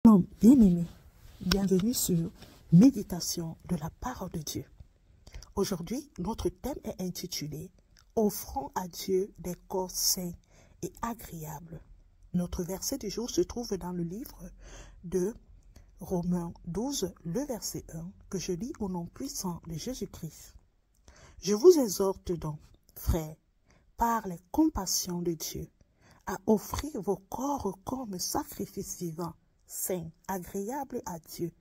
Shalom, bien-aimés, bienvenue sur Méditation de la parole de Dieu. Aujourd'hui, notre thème est intitulé « Offrons à Dieu des corps sains et agréables ». Notre verset du jour se trouve dans le livre de Romains 12, le verset 1, que je lis au nom puissant de Jésus-Christ. Je vous exhorte donc, frères, par les compassions de Dieu, à offrir vos corps comme sacrifice vivant, saint, agréable à Dieu,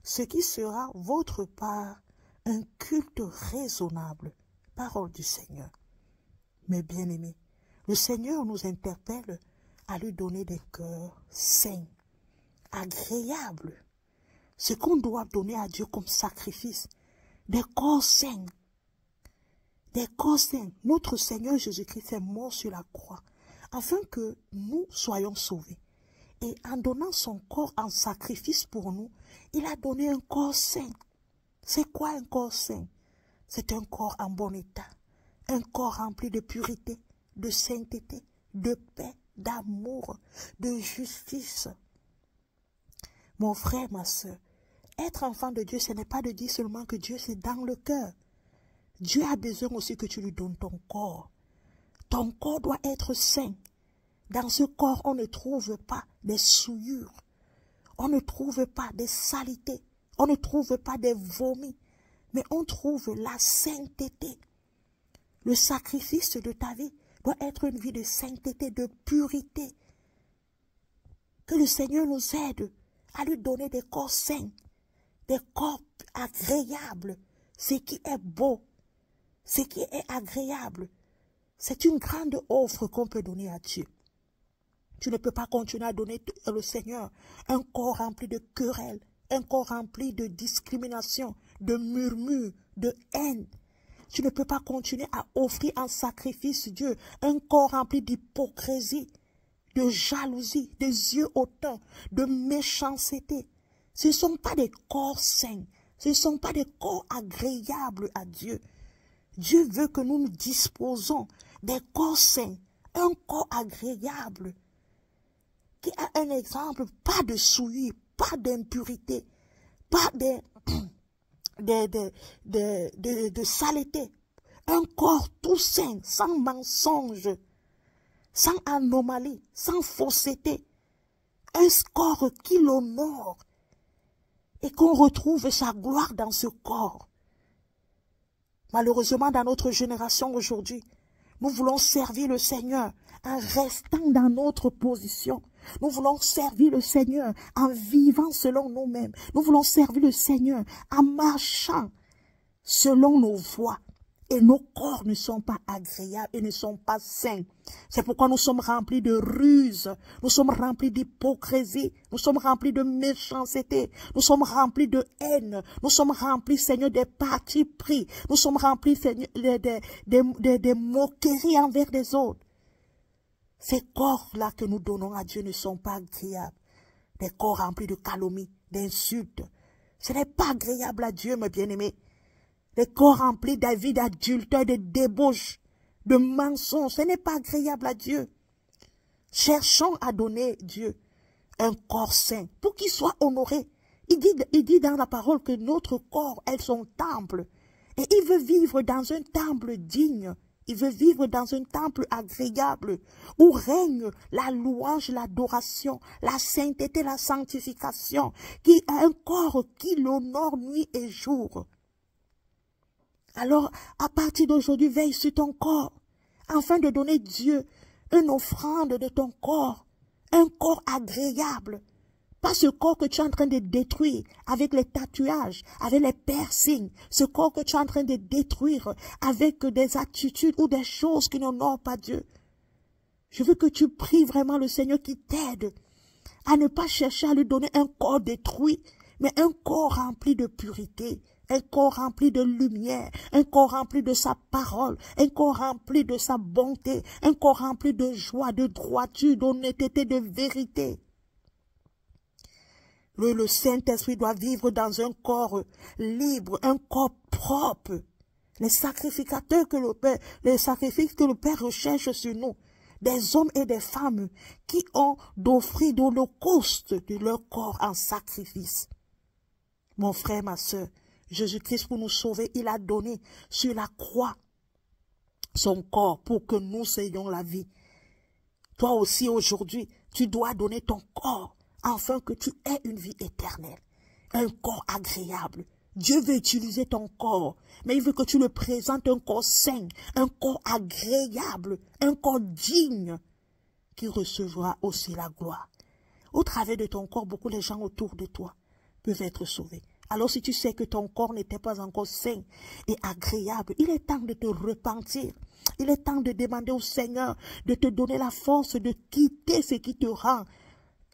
ce qui sera votre part un culte raisonnable. Parole du Seigneur. Mes bien-aimés, le Seigneur nous interpelle à lui donner des cœurs saints, agréables. Ce qu'on doit donner à Dieu comme sacrifice, des corps saints. Des corps saints. Notre Seigneur Jésus-Christ est mort sur la croix afin que nous soyons sauvés. Et en donnant son corps en sacrifice pour nous, il a donné un corps saint. C'est quoi un corps saint? C'est un corps en bon état, un corps rempli de pureté, de sainteté, de paix, d'amour, de justice. Mon frère, ma soeur, être enfant de Dieu, ce n'est pas de dire seulement que Dieu c'est dans le cœur. Dieu a besoin aussi que tu lui donnes ton corps. Ton corps doit être saint. Dans ce corps, on ne trouve pas des souillures, on ne trouve pas des saletés, on ne trouve pas des vomis, mais on trouve la sainteté. Le sacrifice de ta vie doit être une vie de sainteté, de pureté. Que le Seigneur nous aide à lui donner des corps saints, des corps agréables, ce qui est beau, ce qui est agréable. C'est une grande offre qu'on peut donner à Dieu. Tu ne peux pas continuer à donner au Seigneur un corps rempli de querelles, un corps rempli de discrimination, de murmures, de haine. Tu ne peux pas continuer à offrir en sacrifice Dieu un corps rempli d'hypocrisie, de jalousie, des yeux hautains, de méchanceté. Ce ne sont pas des corps saints, ce ne sont pas des corps agréables à Dieu. Dieu veut que nous nous disposons des corps saints, un corps agréable, qui a un exemple, pas de souillure, pas d'impurité, pas de saleté. Un corps tout sain, sans mensonge, sans anomalie, sans fausseté. Un corps qui l'honore et qu'on retrouve sa gloire dans ce corps. Malheureusement, dans notre génération aujourd'hui, nous voulons servir le Seigneur en restant dans notre position. Nous voulons servir le Seigneur en vivant selon nous-mêmes. Nous voulons servir le Seigneur en marchant selon nos voies. Et nos corps ne sont pas agréables et ne sont pas sains. C'est pourquoi nous sommes remplis de ruses, nous sommes remplis d'hypocrisie, nous sommes remplis de méchanceté, nous sommes remplis de haine, nous sommes remplis, Seigneur, des partis pris, nous sommes remplis, Seigneur, des moqueries envers les autres. Ces corps-là que nous donnons à Dieu ne sont pas agréables. Des corps remplis de calomnie, d'insultes. Ce n'est pas agréable à Dieu, mes bien-aimés. Des corps remplis de vie d'adultère, de débauche, de mensonges. Ce n'est pas agréable à Dieu. Cherchons à donner Dieu un corps saint pour qu'il soit honoré. Il dit dans la parole que notre corps est son temple. Et il veut vivre dans un temple digne. Il veut vivre dans un temple agréable où règne la louange, l'adoration, la sainteté, la sanctification, qui a un corps qui l'honore nuit et jour. Alors, à partir d'aujourd'hui, veille sur ton corps, afin de donner Dieu une offrande de ton corps, un corps agréable. Pas ce corps que tu es en train de détruire avec les tatouages, avec les piercings, ce corps que tu es en train de détruire avec des attitudes ou des choses qui n'honorent pas Dieu. Je veux que tu pries vraiment le Seigneur qui t'aide à ne pas chercher à lui donner un corps détruit, mais un corps rempli de pureté, un corps rempli de lumière, un corps rempli de sa parole, un corps rempli de sa bonté, un corps rempli de joie, de droiture, d'honnêteté, de vérité. Le Saint-Esprit doit vivre dans un corps libre, un corps propre. Les sacrificateurs que le Père, les sacrifices que le Père recherche sur nous des hommes et des femmes qui ont d'offrir d'holocauste de leur corps en sacrifice. Mon frère, ma soeur, Jésus-Christ pour nous sauver, il a donné sur la croix son corps pour que nous ayons la vie. Toi aussi aujourd'hui, tu dois donner ton corps afin que tu aies une vie éternelle, un corps agréable. Dieu veut utiliser ton corps, mais il veut que tu le présentes un corps sain, un corps agréable, un corps digne qui recevra aussi la gloire. Au travers de ton corps, beaucoup de gens autour de toi peuvent être sauvés. Alors si tu sais que ton corps n'était pas encore sain et agréable, il est temps de te repentir. Il est temps de demander au Seigneur de te donner la force de quitter ce qui te rend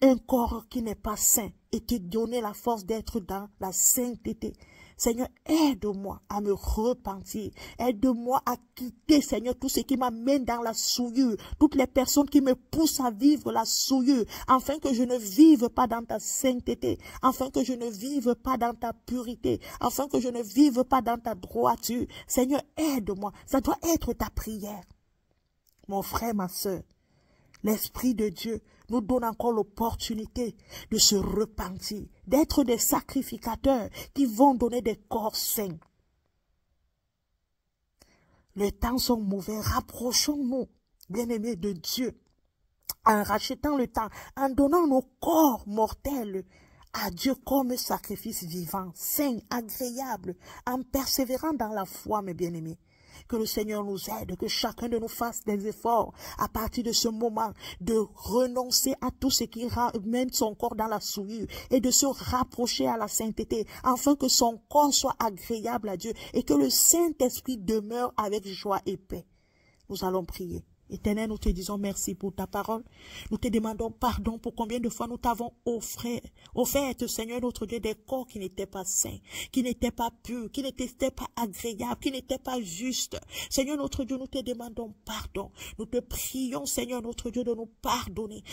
un corps qui n'est pas sain et te donner la force d'être dans la sainteté. Seigneur, aide-moi à me repentir. Aide-moi à quitter, Seigneur, tout ce qui m'amène dans la souillure. Toutes les personnes qui me poussent à vivre la souillure. Afin que je ne vive pas dans ta sainteté. Afin que je ne vive pas dans ta pureté. Afin que je ne vive pas dans ta droiture. Seigneur, aide-moi. Ça doit être ta prière. Mon frère, ma soeur, l'Esprit de Dieu nous donne encore l'opportunité de se repentir, d'être des sacrificateurs qui vont donner des corps sains. Les temps sont mauvais, rapprochons-nous, bien-aimés de Dieu, en rachetant le temps, en donnant nos corps mortels à Dieu comme sacrifice vivant, sain, agréable, en persévérant dans la foi, mes bien-aimés. Que le Seigneur nous aide, que chacun de nous fasse des efforts à partir de ce moment de renoncer à tout ce qui mène son corps dans la souillure et de se rapprocher à la sainteté afin que son corps soit agréable à Dieu et que le Saint-Esprit demeure avec joie et paix. Nous allons prier. Éternel, nous te disons merci pour ta parole. Nous te demandons pardon pour combien de fois nous t'avons offert, Seigneur notre Dieu, des corps qui n'étaient pas sains, qui n'étaient pas purs, qui n'étaient pas agréables, qui n'étaient pas justes. Seigneur notre Dieu, nous te demandons pardon. Nous te prions, Seigneur notre Dieu, de nous pardonner,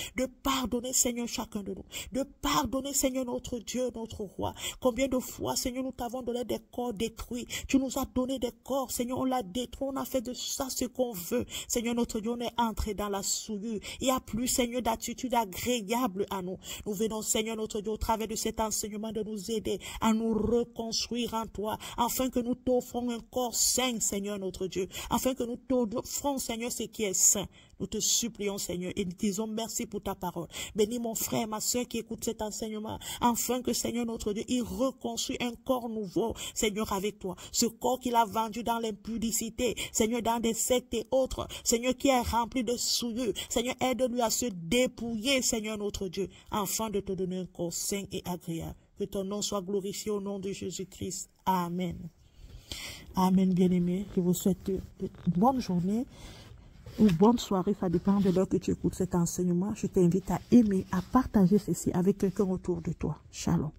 Seigneur, chacun de nous, de pardonner, Seigneur notre Dieu, notre roi. Combien de fois, Seigneur, nous t'avons donné des corps détruits. Tu nous as donné des corps, Seigneur, on l'a détruit, on a fait de ça ce qu'on veut. Seigneur notre Dieu, on est entré dans la souillure. Il n'y a plus, Seigneur, d'attitude agréable à nous. Nous venons, Seigneur notre Dieu, au travers de cet enseignement, de nous aider à nous reconstruire en toi, afin que nous t'offrons un corps sain, Seigneur notre Dieu, afin que nous t'offrons, Seigneur, ce qui est saint. Nous te supplions, Seigneur, et nous disons merci pour ta parole. Bénis mon frère, ma soeur qui écoute cet enseignement, afin que, Seigneur notre Dieu, il reconstruit un corps nouveau, Seigneur, avec toi. Ce corps qu'il a vendu dans l'impudicité, Seigneur, dans des sectes et autres, Seigneur, qui est rempli de souillure. Seigneur, aide-lui à se dépouiller, Seigneur notre Dieu, afin de te donner un corps sain et agréable. Que ton nom soit glorifié au nom de Jésus-Christ. Amen. Amen, bien-aimés. Je vous souhaite une bonne journée ou bonne soirée, ça dépend de l'heure que tu écoutes cet enseignement. Je t'invite à aimer, à partager ceci avec quelqu'un autour de toi. Shalom.